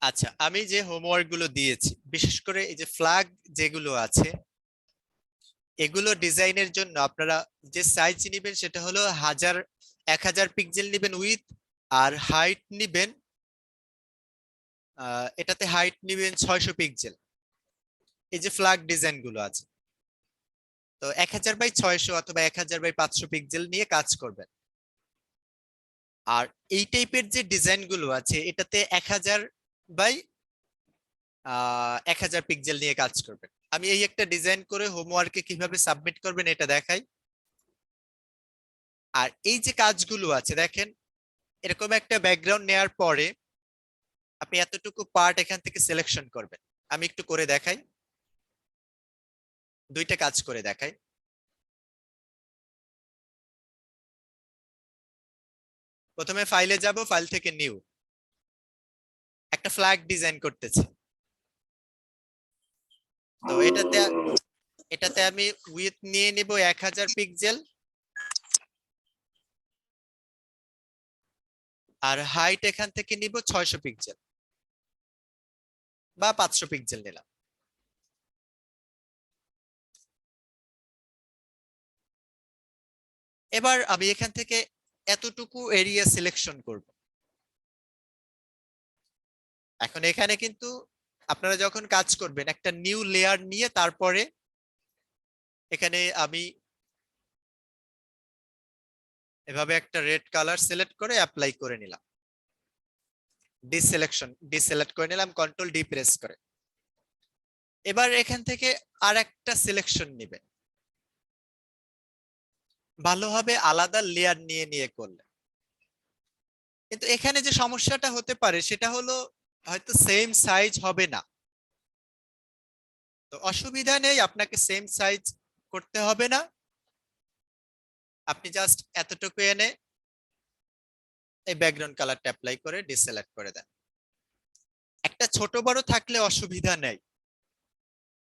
আচ্ছা, আমি যে হোমওয়ার্ক গুলো দিয়েছি, বিশেষ করে এই যে ফ্ল্যাগ যেগুলো আছে, এগুলো ডিজাইনের জন্য আপনারা যে সাইজ নেবেন সেটা হলো 1000 পিক্সেল নেবেন উইথ, আর হাইট নেবেন, এটাতে হাইট নেবেন 600 পিক্সেল। এই যে ফ্ল্যাগ ডিজাইন গুলো আছে, তো 1000 বাই 600 অথবা 1000 বাই 500 পিক্সেল নিয়ে কাজ করবেন। আর এই টাইপের যে ডিজাইন গুলো আছে, এটাতে 1000 বাই 1000 পিক্সেল নিয়ে কাজ করবেন। আমি এই একটা ডিজাইন করে হোমওয়ার্কে কিভাবে সাবমিট করবেন এটা দেখাই। আর এই যে কাজগুলো আছে দেখেন, এরকম একটা ব্যাকগ্রাউন্ড নেয়ার পরে আপনি এতটুকু পার্ট এখান থেকে সিলেকশন করবেন। আমি একটু করে দেখাই, দুইটা কাজ করে দেখাই। প্রথমে ফাইলে যাব, ফাইল থেকে নিউ, একটা ফ্ল্যাগ ডিজাইন করতেছি। তো এটাতে আমি উইথ নিয়ে নিব 1000 পিক্সেল, আর হাইট এখান থেকে নিব 600 পিক্সেল বা 500 পিক্সেল নিলাম। এবার আমি এখান থেকে এতটুকু এরিয়া সিলেকশন করব। এখন এখানে কিন্তু আপনারা যখন কাজ করবেন একটা নিউ লেয়ার নিয়ে তারপরে এখানে আমি এভাবে একটা রেড কালার সিলেক্ট করে অ্যাপ্লাই করে নিলাম, ডিসিলেক্ট করে নিলাম কন্ট্রোল ডি প্রেস করে। এবার এখান থেকে আর একটা সিলেকশন নিবে, ভালোভাবে আলাদা লেয়ার নিয়ে নিয়ে করলে। কিন্তু এখানে যে সমস্যাটা হতে পারে সেটা হলো হয়তো সেম সাইজ হবে না। তো অসুবিধা নেই, আপনাকে সেম সাইজ করতে হবে না। আপনি জাস্ট এতটুকু এনে এই ব্যাকগ্রাউন্ড কালারটা অ্যাপ্লাই করে ডিসেলেক্ট করে দেন। একটা ছোট বড় থাকলে অসুবিধা নেই,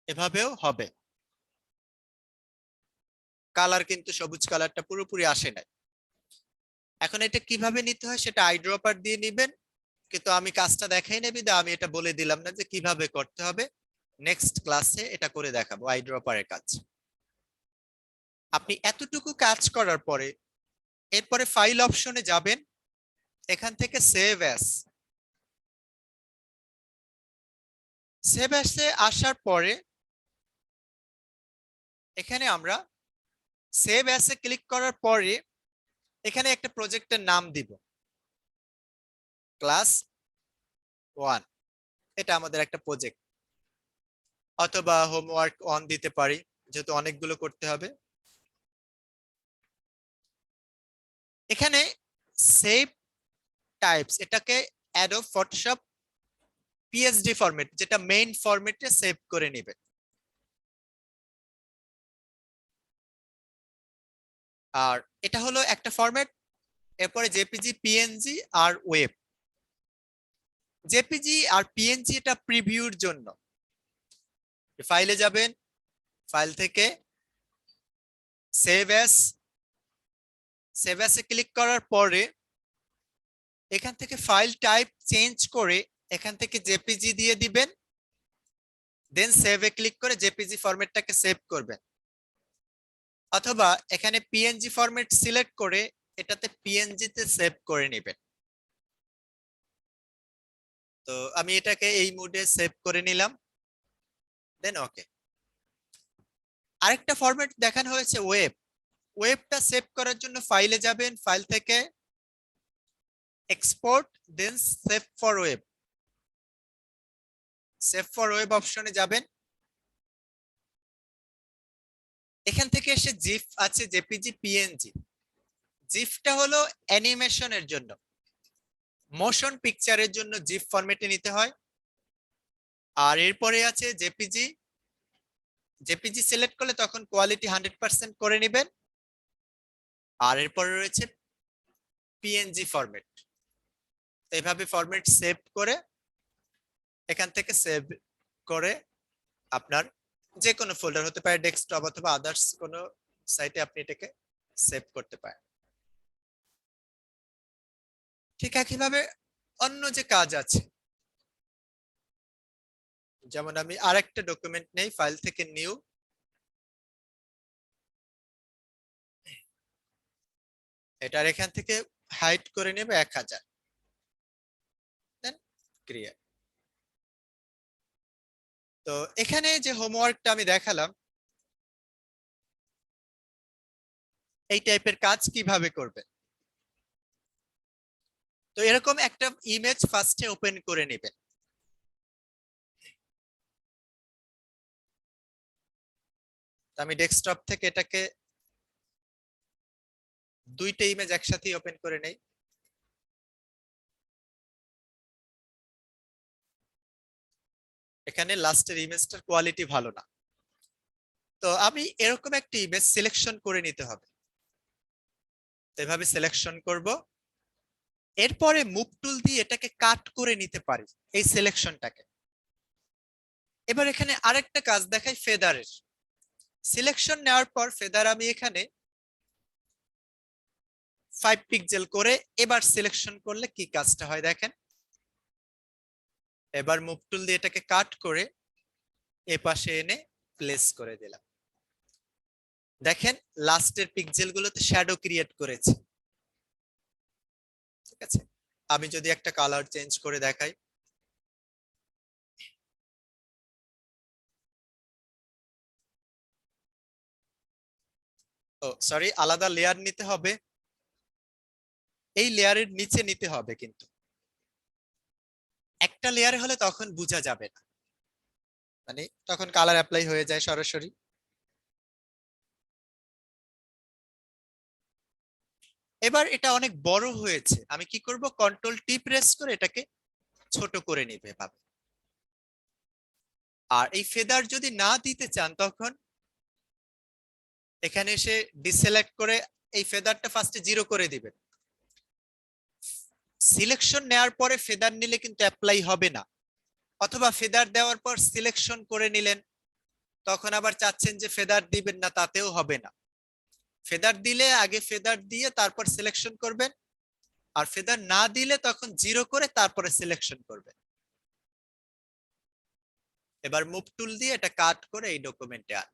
এভাবেও হবে। কালার কিন্তু সবুজ কালারটা পুরোপুরি আসে নাই। এখন এটা কিভাবে নিতে হয় সেটা আইড্রপার দিয়ে নিবেন, কিন্তু আমি কাজটা দেখাই নেবি, আমি এটা বলে দিলাম না যে কিভাবে করতে হবে। নেক্সট ক্লাসে এটা করে দেখাবো আইড্রপারের কাজ। আপনি এতটুকু কাজ করার পরে এরপরে ফাইল অপশনে যাবেন, এখান থেকে সেভ অ্যাসে আসার পরে এখানে আমরা সেভ অ্যাসে ক্লিক করার পরে এখানে একটা প্রজেক্টের নাম দিব, ক্লাস 1। এটা আমাদের একটা প্রজেক্ট, অথবা হোমওয়ার্ক 1 দিতে পারি যেহেতু অনেকগুলো করতে হবে। এখানে সেভ টাইপস, এটাকে অ্যাডোব ফটোশপ পিএসডি ফরম্যাট, যেটা মেইন ফরম্যাটে সেভ করে নেবে। আর এটা হলো একটা ফরম্যাট। এরপরে জেপিজি, পিএনজি আর ওয়েব। জেপিজি আর পিএনজি এটা প্রিভিউর জন্য। ফাইলে যাবেন, ফাইল থেকে সেভ অ্যাস, সেভ অ্যাসে ক্লিক করার পরে এখান থেকে ফাইল টাইপ চেঞ্জ করে এখান থেকে জেপিজি দিয়ে দিবেন, দেন সেভে ক্লিক করে জেপিজি ফরম্যাটটাকে সেভ করবেন। অথবা এখানে পিএনজি ফরম্যাট সিলেক্ট করে এটাতে পিএনজি তে সেভ করে নেবেন। তো আমি এটাকে এই মোডে সেভ করে নিলাম, দেন ওকে। আরেকটা ফরম্যাট দেখানো হয়েছে ওয়েব। ওয়েবটা সেভ করার জন্য ফাইলে যাবেন, ফাইল থেকে export, then save for web. Save for web অপশনে যাবেন, এখান থেকে এসে জিফ আছে, জেপিজি, পিএনজি। জিফটা হলো অ্যানিমেশনের জন্য, মোশন পিকচারের জন্য জিফ ফরম্যাটে নিতে হয়। আর এরপরে আছে জেপিজি। জেপিজি সিলেক্ট করলে তখন কোয়ালিটি 100% করে নেবেন। আর এরপরে রয়েছে পিএনজি ফরম্যাট। এইভাবে ফরম্যাট সেভ করে এখান থেকে সেভ করে আপনার যে কোনো ফোল্ডার, হতে পারে ডেস্কটপ অথবা আদার্স কোনো সাইটে, আপনি এটাকে সেভ করতে পারেন। ঠিক একইভাবে অন্য যে কাজ আছে, যেমন আমি আরেকটা ডকুমেন্ট নেই, ফাইল থেকে নিউ, এটার এখান থেকে হাইড করে নেবে 1000, দেন ক্রিয়েট। তো এখানে যে হোমওয়ার্কটা আমি দেখালাম, এই টাইপের কাজ কিভাবে করবে। তো এরকম একটা ইমেজ ফার্স্টে ওপেন করে নেবেন। আমি ডেস্কটপ থেকে এটাকে দুইটা ইমেজ একসাথে ওপেন করে নেই। এখানে লাস্টের ইমেজটার কোয়ালিটি ভালো না, তো আমি এরকম একটা ইমেজ সিলেকশন করে নিতে হবে। এভাবে সিলেকশন করব, এরপরে মুভ টুল দিয়ে এটাকে কাট করে নিতে পারি এই সিলেকশনটাকে। এবার এখানে আরেকটা কাজ দেখাই ফেদারের। সিলেকশন নেওয়ার পর ফেদার আমি এখানে 5 পিক্সেল করে এবার সিলেকশন করলে কি কাজটা হয় দেখেন। এবার মুভ টুল দিয়ে এটাকে কাট করে এ পাশে এনে প্লেস করে দিলাম। দেখেন লাস্টের পিক্সেল গুলোতে শ্যাডো ক্রিয়েট করেছে। ঠিক আছে, আমি যদি একটা কালার চেঞ্জ করে দেখাই, ও সরি, আলাদা লেয়ার নিতে হবে, এই লেয়ারের নিচে নিতে হবে, কিন্তু একটা লেয়ারে হলে তখন বোঝা যাবে না, মানে তখন কালার অ্যাপ্লাই হয়ে যায় সরাসরি। এবার এটা অনেক বড় হয়েছে, আমি কি করব, কন্ট্রোল টি প্রেস করে এটাকে ছোট করে নিবে ভাবে। আর এই ফেদার যদি না দিতে চান তখন এখানে এসে ডিসেলেক্ট করে এই ফেদারটা ফার্স্টে 0 করে দিবেন। সিলেকশন নেওয়ার পরে ফেদার নিলে কিন্তু অ্যাপ্লাই হবে না, অথবা ফেদার দেওয়ার পর সিলেকশন করে নিলেন, তখন আবার চাচ্ছেন যে ফেদার দিবেন না, তাতেও হবে না। ফেদার দিলে আগে ফেদার দিয়ে তারপর সিলেকশন করবেন, আর ফেদার না দিলে তখন 0 করে তারপরে সিলেকশন করবেন। এবার মুভ টুল দিয়ে এটা কাট করে এই ডকুমেন্টে আন।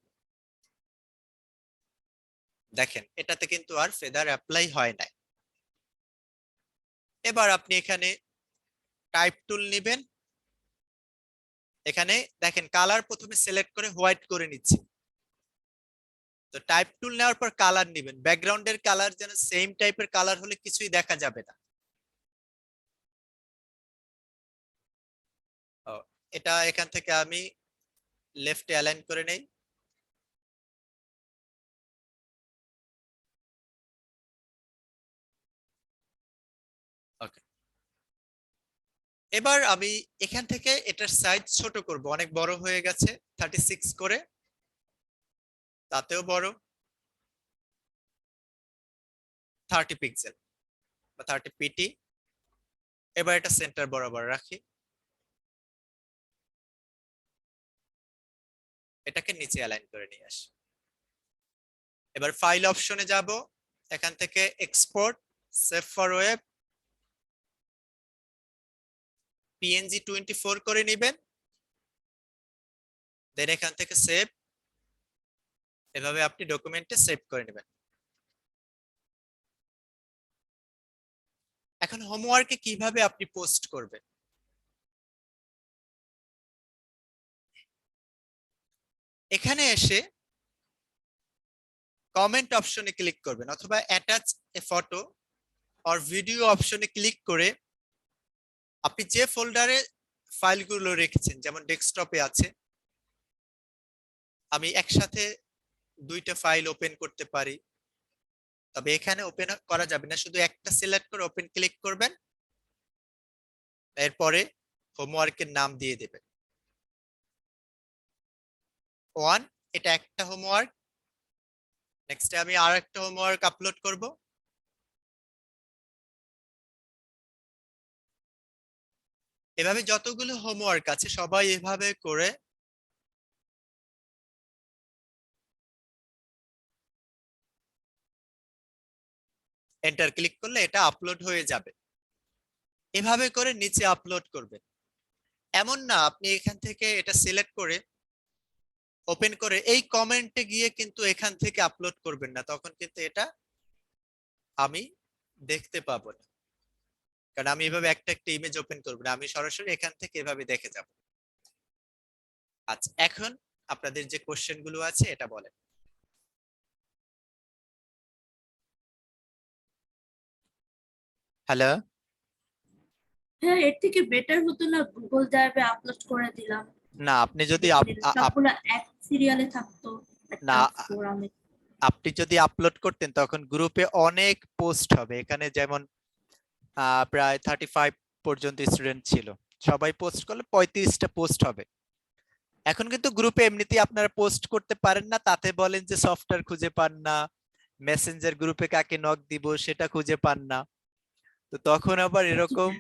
দেখেন এটাতে কিন্তু আর ফেদার অ্যাপ্লাই হয় নাই। এবার আপনি এখানে টাইপ টুল নেবেন, এখানে দেখেন কালার প্রথমে সিলেক্ট করে হোয়াইট করে নিচ্ছি। তো টাইপ টুল নেওয়ার পর কালার নেবেন, ব্যাকগ্রাউন্ডের কালার যেন সেম টাইপের কালার হলে কিছুই দেখা যাবে না। এটা এখান থেকে আমি লেফটে অ্যালাইন করে নেই। ওকে, এবার আমি এখান থেকে এটার সাইজ ছোট করব, অনেক বড় হয়ে গেছে, 36 করে, তাতেও বড়, 30 পিক্সেল বা 30 পিটি। এবার এটা সেন্টার বরাবর রাখি, এটাকে নিচে অ্যালাইন করে নিয়ে আসি। এবার ফাইল অপশনে যাব, এখান থেকে export save for web PNG 24 করে নেবেন, দেন এখান থেকে সেভ, এভাবে আপনি ডকুমেন্টে সেভ করে নেবেন। এখন হোমওয়ার্কে কিভাবে আপনি পোস্ট করবেন, এখানে এসে কমেন্ট অপশনে ক্লিক করবেন, অথবা attach A photo or video অপশনে ক্লিক করে আপনি যে ফোল্ডারে ফাইলগুলো রেখেছেন, যেমন ডেস্কটপে আছে, আমি একসাথে দুইটা ফাইল ওপেন করতে পারি, তবে এখানে ওপেন করা যাবে না, শুধু একটা সিলেক্ট করে ওপেন ক্লিক করবেন, এরপরে হোমওয়ার্কের নাম দিয়ে দেবেন 1, এটা একটা হোমওয়ার্ক। নেক্সটে আমি আর একটা হোমওয়ার্ক আপলোড করব, এভাবে যতগুলো হোমওয়ার্ক আছে সবাই এভাবে করে এন্টার ক্লিক করলে এটা আপলোড হয়ে যাবে। এভাবে করে নিচে আপলোড করবেন। এমন না আপনি এখান থেকে এটা সিলেক্ট করে ওপেন করে এই কমেন্টে গিয়ে কিন্তু এখান থেকে আপলোড করবেন না, তখন কিন্তু এটা আমি দেখতে পাবো না, কারণ আমি এভাবে একটা একটা ইমেজ ওপেন করবো না, আমি সরাসরি এখান থেকে এভাবে দেখে যাব। আচ্ছা, এখন আপনাদের যে কোশ্চেন গুলো আছে এটা বলেন। হ্যালো। হ্যাঁ, এর থেকে বেটার হতো না গুগল ড্রাইভে আপলোড করে দিলাম, না আপনি যদি সবগুলো এক সিরিয়ালে থাকতো একটা না ফোরামে। আপনি যদি আপলোড করতেন তখন গ্রুপে অনেক পোস্ট হবে, এখানে যেমন প্রায় 35 পর্যন্ত স্টুডেন্ট ছিল, সবাই পোস্ট করলে 35টা পোস্ট হবে। এখন কিন্তু গ্রুপে এমনিতেই আপনারা পোস্ট করতে পারেন না, তাতে বলেন যে সফটওয়্যার খুঁজে পান না, মেসেঞ্জার গ্রুপে কাকে নক দিব সেটা খুঁজে পান না, তো তখন আবার এরকম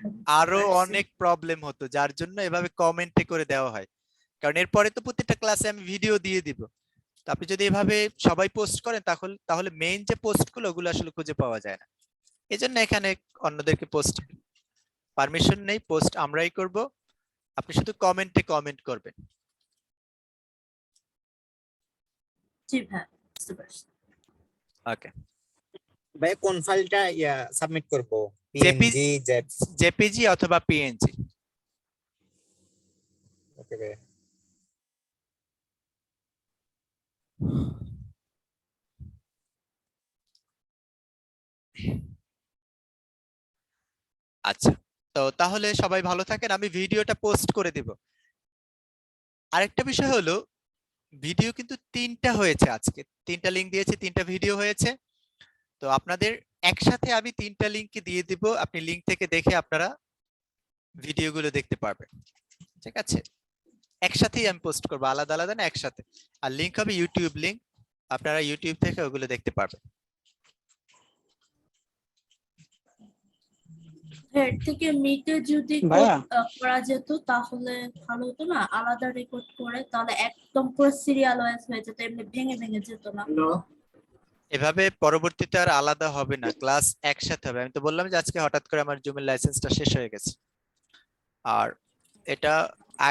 আরো অনেক প্রবলেম হতো, যার জন্য এভাবে কমেন্টে করে দেওয়া হয়। কারণ এরপরে তো প্রত্যেকটা ক্লাসে আমি ভিডিও দিয়ে দিব, তো আপনি যদি এভাবে সবাই পোস্ট করেন তাহলে মেইন যে পোস্ট গুলো ওগুলো আসলে খুঁজে পাওয়া যায় না। এই জন্য এখানে অন্যদেরকে পোস্ট পারমিশন নেই, পোস্ট আমরাই করব, আপনি শুধু কমেন্টে কমেন্ট করবেন। জি ভাই, বুঝতে পারছি। ওকে। ভাই কোন ফাইলটা সাবমিট করব? JPG, PNG, Z? জেপিজি অথবা পিএনজি। ওকে ভাই। আচ্ছা, তো তাহলে সবাই ভালো থাকেন, আমি ভিডিওটা পোস্ট করে দিব। আরেকটা বিষয় হলো ভিডিও কিন্তু 3টা হয়েছে, আজকে 3টা লিংক দিয়েছি, 3টা ভিডিও হয়েছে, তো আপনাদের একসাথে আমি 3টা লিংক দিয়ে দিব, আপনি লিংক থেকে দেখে আপনারা ভিডিওগুলো দেখতে পারবেন, ঠিক আছে? একসাথেই আমি পোস্ট করবো, আলাদা আলাদা না, একসাথে। আর লিংক হবে ইউটিউব লিংক, আপনারা ইউটিউব থেকে ওগুলো দেখতে পারবেন। এর থেকে মিটে যদি ভাইয়া করা যেত তাহলে ভালো হতো না, আলাদা রেকর্ড করে, তাহলে একদম পুরো সিরিয়াল ওয়াইজ হয়ে যেত, এমনি ভেঙে ভেঙে যেত না। এভাবে পরবর্তীতে আর আলাদা হবে না, ক্লাস একসাথে হবে। আমি তো বললাম যে আজকে হঠাৎ করে আমার জুমের লাইসেন্সটা শেষ হয়ে গেছে, আর এটা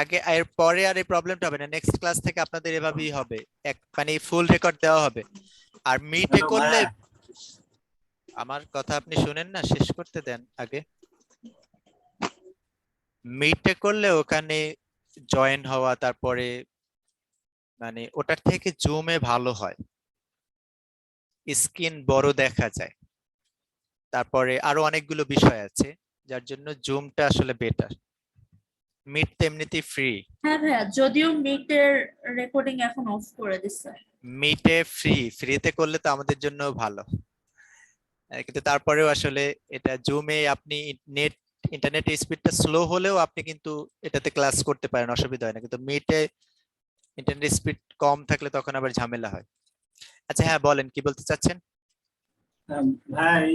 আগে এর পরে আর এই প্রবলেমটা হবে না, নেক্সট ক্লাস থেকে আপনাদের এভাবেই হবে, এক মানে ফুল রেকর্ড দেওয়া হবে। আর মিটে করলে, আমার কথা আপনি শুনেন না, শেষ করতে দেন আগে। মিটে করলে ওখানে জয়েন হওয়া, তারপরে মানে ওটার থেকে জুমে ভালো হয়, স্ক্রিন বড় দেখা যায়, তারপরে আরো অনেকগুলো বিষয় আছে, যার জন্য জুমটা আসলে বেটার। মিট তো এমনিতেই ফ্রি। হ্যাঁ ভাইয়া, যদিও মিটের রেকর্ডিং এখন অফ করে দিচ্ছে। মিটে ফ্রিতে করলে তো আমাদের জন্য ভালো, কিন্তু তারপরেও আসলে এটা জুমে আপনি ইন্টারনেট স্পিডটা স্লো হলেও আপনি কিন্তু এটাতে ক্লাস করতে পারেন, অসুবিধা হয় না, কিন্তু মিটে ইন্টারনেট স্পিড কম থাকলে তখন আবার ঝামেলা হয়। আচ্ছা হ্যাঁ, বলেন কি বলতে চাচ্ছেন? ভাই,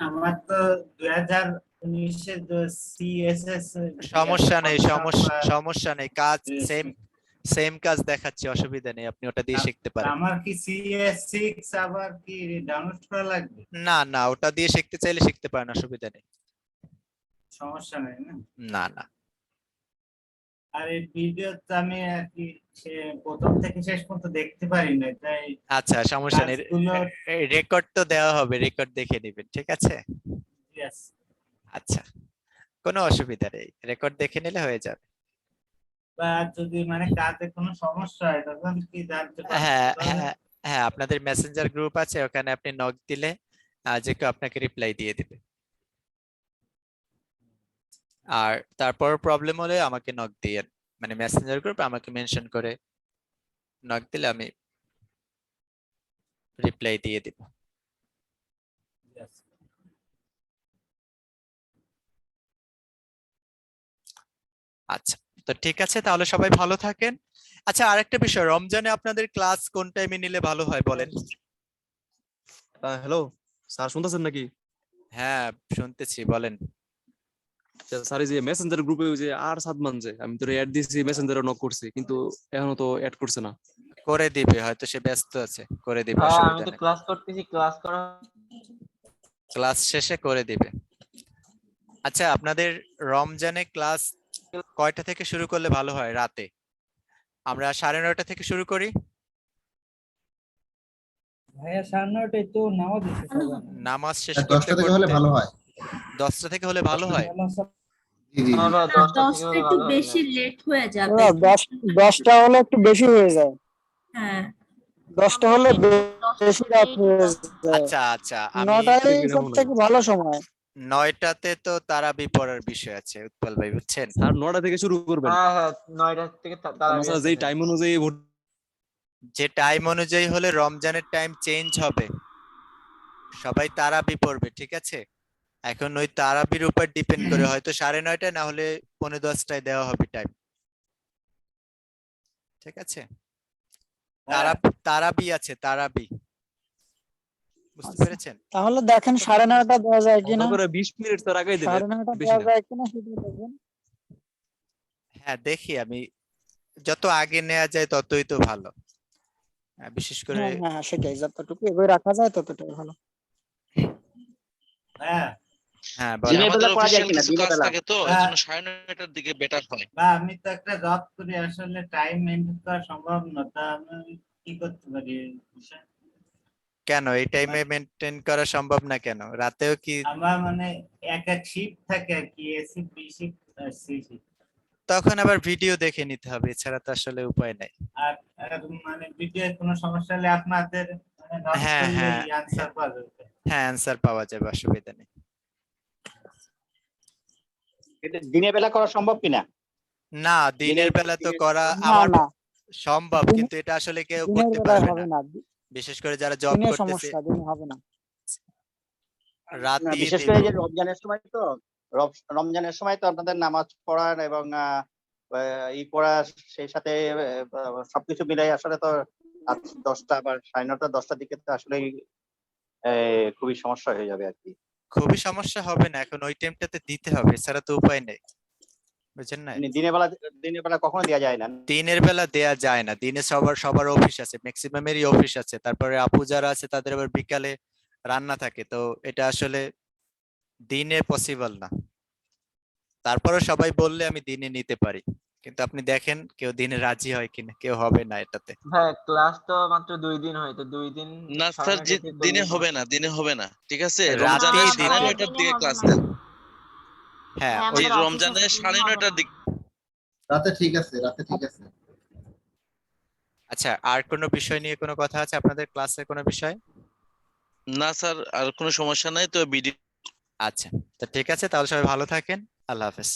আমার তো 2019-এর সিএসএস সমস্যা নেই, সমস্যা নেই, কাজ সেম সেম কাজ দেখাচ্ছি, অসুবিধা নেই, আপনি ওটা দিয়ে শিখতে পারেন। আমার কি সিএস6 আবার কি ডাউনলোড করা লাগবে? না না, ওটা দিয়ে শিখতে চাইলে শিখতে পারেন, অসুবিধা নেই। সমস্যা নেই না? না না। আর এই ভিডিও তো আমি আর কি প্রথম থেকে শেষ পর্যন্ত দেখতে পারি না, তাই আচ্ছা সমস্যা নেই, কাজগুলো রেকর্ড তো দেওয়া হবে, রেকর্ড দেখে নেবেন, ঠিক আছে? yes, আচ্ছা, কোনো অসুবিধা নেই, রেকর্ড দেখে নিলে হয়ে যাবে। বা যদি মানে কাজে কোনো সমস্যা হয় তখন কি জানতে পারবো? হ্যাঁ হ্যাঁ হ্যাঁ, আপনাদের মেসেঞ্জার গ্রুপ আছে, ওখানে আপনি নক দিলে যে কেউ আপনাকে রিপ্লাই দিয়ে দিবে, আর তারপর প্রবলেম হলে আমাকে নক দিয়ে, মানে মেসেঞ্জার গ্রুপ আমাকে মেনশন করে নক দিলে আমি রিপ্লাই দিয়ে দিব। Yes. আচ্ছা, তো ঠিক আছে, তাহলে সবাই ভালো থাকেন। আচ্ছা, আরেকটা বিষয়, রমজানে আপনাদের ক্লাস কোন টাইমে নিলে ভালো হয় বলেন? হ্যালো স্যার, শুনতেছেন নাকি? হ্যাঁ শুনতেছি, বলেন। স্যার এই যে মেসেঞ্জার গ্রুপে ওই যে আর সাদমান, যে আমি তোর অ্যাড দিয়েছি, মেসেঞ্জারে নক করছি, কিন্তু এখনো তো অ্যাড করছে না। করে দিবে, হয়তো সে ব্যস্ত আছে, করে দিবে, আমি অসুবিধা তো নেই, ক্লাস করতেছি, ক্লাস করা ক্লাস শেষে করে দিবে। আচ্ছা, আপনাদের রমজানে ক্লাস কয়টা থেকে শুরু করলে ভালো হয়? রাতে আমরা 9:30 থেকে শুরু করি। ভাইয়া 9:30টায় তো নামাজ দিতে ভালো হবে হবে। নামাজ শেষ 10টা থেকে হলে ভালো হয়। 10টা থেকে হলে ভালো 10টা হয়। জি জি জি। না, 10টা একটু বেশি লেট হয়ে যাবে। 10টা হলে একটু বেশি হয়ে যায়। হ্যাঁ 10টা হলে বেশি রাত হয়ে যায়। আচ্ছা আচ্ছা, আমি 9টাই কিনা সব মনে হয়। থেকে ভালো সময়। 9টাতে তো তারাবি পড়ার বিষয় আছে উৎপল ভাই, বুঝছেন? স্যার 9টা থেকে শুরু করবেন, হ্যাঁ হ্যাঁ 9টা থেকে স্যার যেই টাইম অনুযায়ী যে টাইম অনুযায়ী হলে রমজানের টাইম চেঞ্জ হবে, সবাই তারাবি পড়বে, ঠিক আছে? এখন ওই তারাবির উপর ডিপেন্ড করে হয়তো 9:30 না হলে 9:45 দেওয়া হবে টাইম, ঠিক আছে? তারাবি আছে, তারাবি, বুঝতে আচ্ছা। পেরেছেন? তাহলে দেখেন 9:30টা দেওয়া যায় কিনা। করে 20 মিনিট স্যার আগে দিলে 9:30টা বেশি দেওয়া না। যায় কিনা সেটা দেখবেন। হ্যাঁ দেখি, আমি যত আগে নেওয়া যায় ততই তো ভালো। বিশেষ করে হ্যাঁ হ্যাঁ হ্যাঁ, সেটাই, যতটুকু এগোয় রাখা যায় ততটাই ভালো। হ্যাঁ হ্যাঁ দিনের বলেন। বেলা অফিসিয়াল কিছু কাজ থাকে তো এই হ্যাঁ। জন্য 9:30টার দিকে বেটার হয়। বা আমি তো একটা জব করি, আসলে টাইম মেনটেন করা সম্ভব না, তা আমি কি করতে পারি এই বিষয়ে? কেন এই টাইমে মেনটেন করা সম্ভব না কেন? রাতেও কি? আমার মানে এক এক শিফট থাকে আর কি, এ শিফট, বি শিফট আর সি শিফট। তখন আবার ভিডিও দেখে নিতে হবে, এছাড়া তো আসলে উপায় নাই। আর আর মানে ভিডিও কোনো সমস্যা হলে আপনাদের মানে নক হ্যাঁ, করলে হ্যাঁ, অ্যানসার পাওয়া যাবে। হ্যাঁ অ্যান্সার পাওয়া যাবে, অসুবিধা নেই। এটা দিনের বেলা করা সম্ভব কিনা? না, দিনের বেলা তো করা না আমার না, সম্ভব, দিনে- কিন্তু এটা আসলে কেউ দিনের করতে বেলায় পারবে হবে না, না। বিশেষ করে যারা জব দিনে করতেছে। সমস্যা, দিনে হবে না। রাতে বিশেষ করে যে রমজানের সময় তো রমজানের সময় তো আপনাদের নামাজ পড়ার এবং ই পড়া, সেই সাথে সবকিছু মিলাই আসলে তো রাত 10টা বা 9:30 10টার দিকে তো আসলে খুবই সমস্যা হয়ে যাবে আর কি। খুবই সমস্যা হবে না, এখন ওই টাইমটাতে দিতে হবে, এছাড়া তো উপায় নেই, বুঝছেন না? মানে দিনের বেলা কখনো দেওয়া যায় না। দিনের বেলা দেয়া যায় না, দিনে সবার অফিস আছে, ম্যাক্সিমামেরই অফিস আছে, তারপরে আপু যারা আছে তাদের আবার বিকালে রান্না থাকে, তো এটা আসলে দিনে পসিবল না। তারপরে সবাই বললে আমি দিনে নিতে পারি, কিন্তু আপনি দেখেন কেউ দিনে রাজি হয় কিনা, কেউ হবে না এটাতে। হ্যাঁ, ক্লাস তো মাত্র 2 দিন হয়, তো 2 দিন না স্যার, দিনে হবে না, দিনে হবে না, ঠিক আছে? রাতেই রমজানের দিতে হবে। 9:30টার দিকে ক্লাস দেন। হ্যাঁ ওই রমজানের 9:30টার দিকে। রাতে ঠিক আছে, রাতে ঠিক আছে। আচ্ছা, আর কোনো বিষয় নিয়ে কোনো কথা আছে আপনাদের ক্লাসের কোনো বিষয়? না স্যার, আর কোনো সমস্যা নাই তো ভিডিও। আচ্ছা, তো ঠিক আছে, তাহলে সবাই ভালো থাকেন, আল্লাহ হাফেজ।